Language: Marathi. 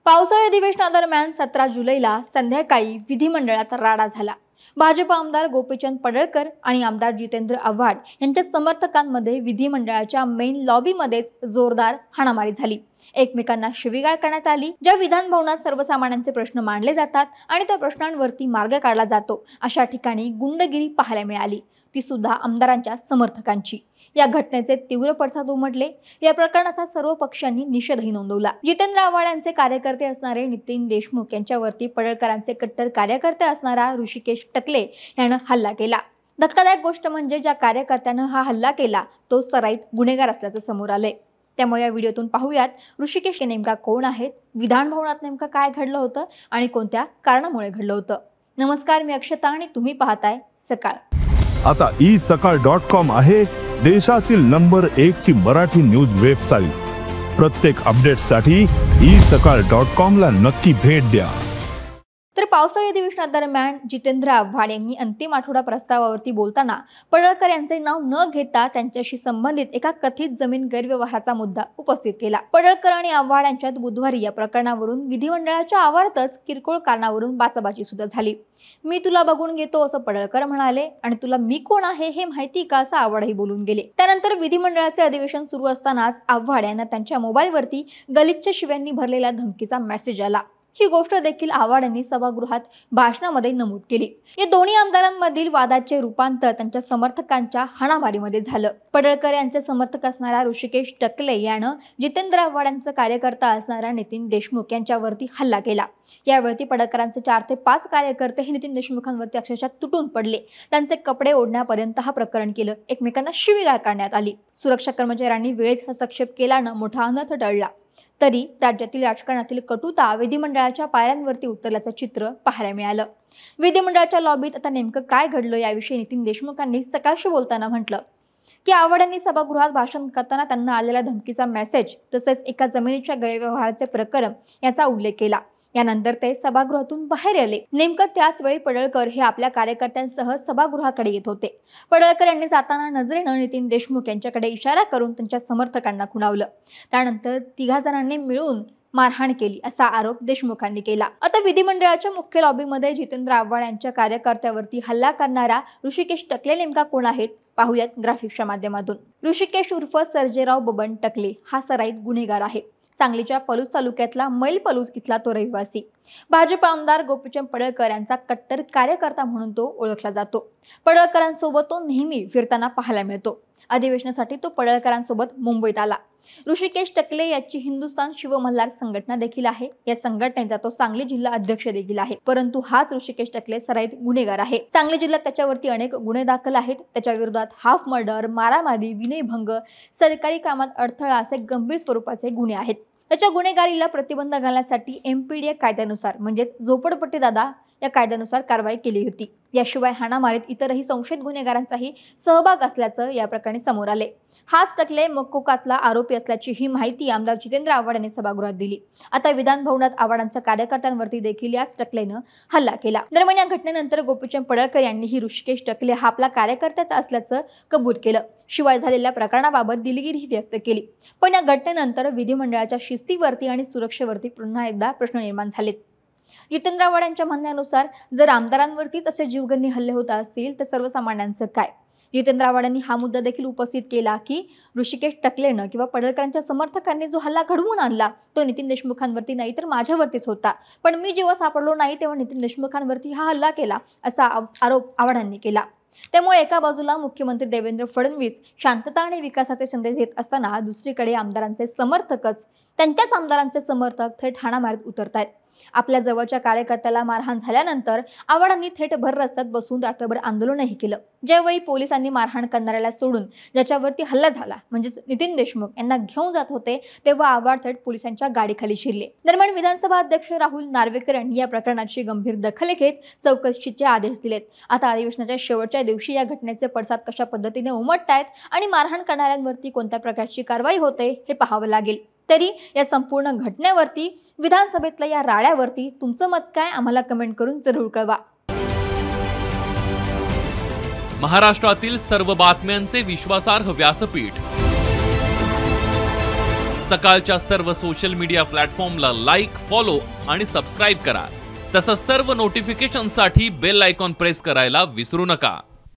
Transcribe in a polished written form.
पावसाळी अधिवेशनादरम्यान 17 जुलैला संध्याकाळी विधिमंडळात राडा झाला। भाजप आमदार गोपीचंद पडळकर आणि आमदार जितेंद्र आव्हाड यांच्या समर्थकांमध्ये विधिमंडळाच्या मेन लॉबीमध्येच जोरदार हाणामारी झाली। एकमेकांना शिवीगाळ करण्यात आली। ज्या विधान भवनात सर्वसामान्यांचे प्रश्न मांडले जातात आणि त्या प्रश्नांवरती मार्ग काढला जातो अशा ठिकाणी गुंडगिरी पाहायला मिळाली, ती सुद्धा आमदारांच्या समर्थकांची। या घटनेचे तीव्र पडसाद उमटले। या प्रकरणाचा सर्व पक्षांनी निषेधही नोंदवला। जितेंद्र आव्हाड यांचे कार्यकर्ते असणारे नितीन देशमुख यांच्यावरती पडळकरांचे कट्टर कार्यकर्ते असणारा ऋषिकेश टकले यानं हल्ला केला। धक्कादायक गोष्ट म्हणजे ज्या कार्यकर्त्यानं हा हल्ला केला तो सराईत गुन्हेगार असल्याचं समोर आलंय। त्यामुळे या व्हिडिओतून पाहूयात ऋषिकेश नेमका कोण आहेत, विधान भवनात नेमकं काय घडलं होतं आणि कोणत्या कारणामुळे घडलं होतं। नमस्कार, मी अक्षता आणि तुम्ही पाहताय सकाळ। आता isakal.com आहे देशातील नंबर 1 ची मराठी न्यूज वेबसाईट। प्रत्येक अपडेटसाठी isakal.com ला नक्की भेट द्या। तर पावसाळी अधिवेशनादरम्यान जितेंद्र आव्हाड यांनी अंतिम आठवडा प्रस्तावावरती बोलताना पडळकर यांचे नाव न घेता त्यांच्याशी संबंधित एका कथित जमीन गैरव्यवहाराचा मुद्दा उपस्थित केला। पडळकर आणि आव्हाड यांच्यात बुधवारी या प्रकरणावरून विधिमंडळाच्या आवारातच किरकोळ कारणावरून बाचाबाची सुद्धा झाली। मी तुला बघून घेतो असं पडळकर म्हणाले आणि तुला मी कोण आहे हे माहिती का असं आव्हाडही बोलून गेले। त्यानंतर विधिमंडळाचे अधिवेशन सुरू असतानाच आव्हाड यांना त्यांच्या मोबाईलवरती गलिच्छ शिव्यांनी भरलेला धमकीचा मेसेज आला। ही गोष्ट देखील आव्हाड यांनी सभागृहात भाषणामध्ये नमूद केली। या दोन्ही आमदारांमधील वादाचे रूपांतर त्यांच्या समर्थकांच्या हाणामारीमध्ये झालं। पडळकर यांचे समर्थक असणारा ऋषिकेश टकले यानं जितेंद्र आव्हाड यांचा कार्यकर्ता असणारा नितीन देशमुख यांच्यावरती हल्ला केला। यावेळी पडळकरांचे 4 ते 5 कार्यकर्ते हे नितीन देशमुखांवरती अक्षरशः तुटून पडले। त्यांचे कपडे ओढण्यापर्यंत हा प्रकरण केलं। एकमेकांना शिवीगाळ करण्यात आली। सुरक्षा कर्मचाऱ्यांनी वेळेत हस्तक्षेप केल्यानं मोठा अनर्थ टळला। तरी राज्यातील राजकारणातील कटुता विधिमंडळाच्या पायऱ्यांवरती उतरल्याचं चित्र पाहायला मिळालं। विधिमंडळाच्या लॉबीत आता नेमकं काय घडलं याविषयी नितीन देशमुखांनी सकाळशी बोलताना म्हटलं की आव्हाड यांनी सभागृहात भाषण करताना त्यांना आलेला धमकीचा मेसेज तसेच एका जमिनीच्या गैरव्यवहाराचे प्रकरण याचा उल्लेख केला। यानंतर ते सभागृहातून बाहेर आले। नेमकं त्याच वेळी पडळकर हे आपल्या कार्यकर्त्यांसह सभागृहाकडे येत होते। पडळकर यांनी जाताना नजरेनं नितीन देशमुख यांच्याकडे इशारा करून त्यांच्या समर्थकांना खुणावलं। त्यानंतर 3 जणांनी मिळून मारहाण केली असा आरोप देशमुखांनी केला। आता विधिमंडळाच्या मुख्य लॉबीमध्ये जितेंद्र आव्हाड यांच्या कार्यकर्त्यावरती हल्ला करणारा ऋषिकेश टकले नेमका कोण आहेत पाहूयात ग्राफिक्सच्या माध्यमातून। ऋषिकेश उर्फ सर्जेराव बबन टकले हा सराईत गुन्हेगार आहे। सांगलीच्या पलूस तालुक्यातला मैल पलूस इथला तो रहिवासी। भाजप आमदार गोपीचंद पडळकर यांचा कट्टर कार्यकर्ता म्हणून तो ओळखला जातो। पडळकरांसोबत तो नेहमी फिरताना पाहायला मिळतो। अधिवेशनासाठी तो पडळकरांसोबत मुंबईत आला। ऋषिकेश टकले याची हिंदुस्थान शिवमल्हार संघटना देखील आहे। या संघटनेचा तो सांगली जिल्हा अध्यक्ष देखील आहे। परंतु हाच ऋषिकेश टकले सराईत गुन्हेगार आहे। सांगली जिल्ह्यात त्याच्यावरती अनेक गुन्हे दाखल आहेत। त्याच्या विरोधात हाफ मर्डर, मारामारी, विनयभंग, सरकारी कामात अडथळा असे गंभीर स्वरूपाचे गुन्हे आहेत। त्याच्या गुन्हेगारीला प्रतिबंध घालण्यासाठी MPDA कायद्यानुसार म्हणजेच झोपडपट्टी दादा या कायद्यानुसार कारवाई केली होती। याशिवाय हाणामारीत इतरही संशयित गुन्हेगारांचाही सहभाग असल्याचं या प्रकरणी समोर आले। हाच टकले मक्कोकातला आरोपी असल्याची ही माहिती आमदार जितेंद्र आव्हाड यांनी सभागृहात दिली। आता विधान भवनात आव्हाडांच्या कार्यकर्त्यांवरती देखील याच टकलेनं हल्ला केला। दरम्यान या घटनेनंतर गोपीचंद पडळकर यांनी ही ऋषिकेश टकले हा आपला कार्यकर्त्याचा असल्याचं कबूल केलं। शिवाय झालेल्या प्रकरणाबाबत दिलगिरी व्यक्त केली। पण या घटनेनंतर विधिमंडळाच्या शिस्तीवरती आणि सुरक्षेवरती पुन्हा एकदा प्रश्न निर्माण झालेत। जितेंद्र आव्हाड यांच्या म्हणण्यानुसार जर आमदारांवरतीच असे जीवघेणी हल्ले होत असतील तर सर्वसामान्यांचं काय? जितेंद्र आव्हाड यांनी हा मुद्दा देखील उपस्थित केला की ऋषिकेश टकलेनं किंवा पडळकरांच्या समर्थकांनी जो हल्ला घडवून आणला तो नितीन देशमुखांवरती नाही तर माझ्यावरतीच होता। पण मी जेव्हा सापडलो नाही तेव्हा नितीन देशमुखांवरती हा हल्ला केला असा आरोप आव्हाड यांनी केला। त्यामुळे एका बाजूला मुख्यमंत्री देवेंद्र फडणवीस शांतता आणि विकासाचे संदेश देत असताना दुसरीकडे आमदारांचे समर्थकच त्यांच्याच आमदारांचे समर्थक थेट हाणामारीत उतरतायत। आपल्या जवळच्या कार्यकर्त्याला मारहाण झाल्यानंतर आव्हाडांनी थेट भर रस्त्यात बसून रात्रभर आंदोलनही केलं। ज्यावेळी पोलिसांनी मारहाण करणाऱ्याला सोडून ज्याच्यावरती हल्ला झाला म्हणजेच नितीन देशमुख यांना घेऊन जात होते तेव्हा आव्हाड थेट पोलिसांच्या गाडीखाली शिरले। दरम्यान विधानसभा अध्यक्ष राहुल नार्वेकर यांनी या प्रकरणाची गंभीर दखल घेत चौकशीचे आदेश दिलेत। आता अधिवेशनाच्या शेवटच्या दिवशी या घटनेचे पडसाद कशा पद्धतीने उमटतायत आणि मारहाण करणाऱ्यांवरती कोणत्या प्रकारची कारवाई होते हे पाहावं लागेल। तरी या संपूर्ण घटनेवरती विधानसभेतल्या या राड्यावरती तुमचं मत काय आम्हाला कमेंट करून जरूर कळवा। महाराष्ट्रातील सर्व बातम्यांचे विश्वासार्ह व्यासपीठ सकाळच्या सर्व सोशल मीडिया प्लॅटफॉर्मला लाईक, फॉलो आणि सबस्क्राईब करा. तसंच सर्व नोटिफिकेशनसाठी बेल आयकॉन प्रेस करायला विसरू नका.